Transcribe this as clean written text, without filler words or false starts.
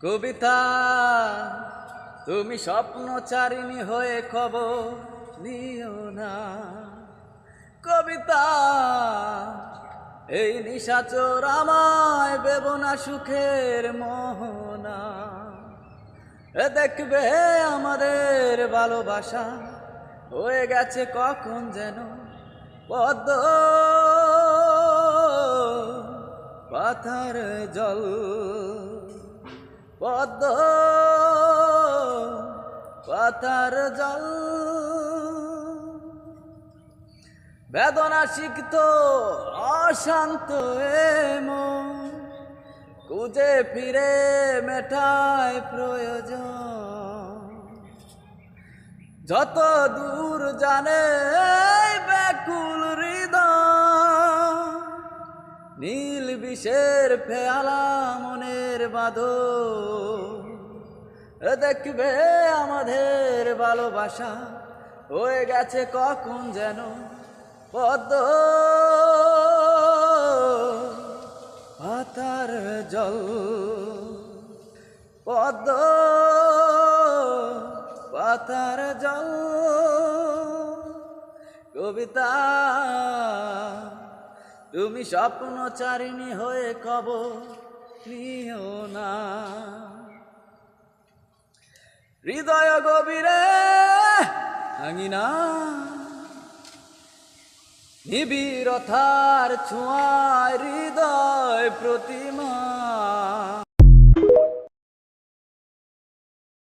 কবিতা তুমি স্বপ্নচারিণী হয়ে খবর নিও না। কবিতা এই নিশাচর আমায় বেবনা সুখের মোহনা। দেখবে আমাদের ভালোবাসা হয়ে গেছে কখন যেন পদ্ম পাথার জল, পদ্ম পাথার জল। বেদনা সিক্ত অশান্ত মন খুঁজে ফিরে মেটায় প্রয়োজন। যত দূর জানে ব্যাকুল হৃদয়, নীল বিষের ফেয়ালা মনের বাঁধন। দেখবে আমাদের ভালোবাসা হয়ে গেছে কখন যেন পদ্ম পাতার জল, পদ্ম পাতার জল। কবিতা তুমি স্বপ্নচারিণী হয়ে খবর নিও না। হৃদয় গভীরে আঙিনা নিবিড়তার ছোঁয়ায় হৃদয় প্রতিমা।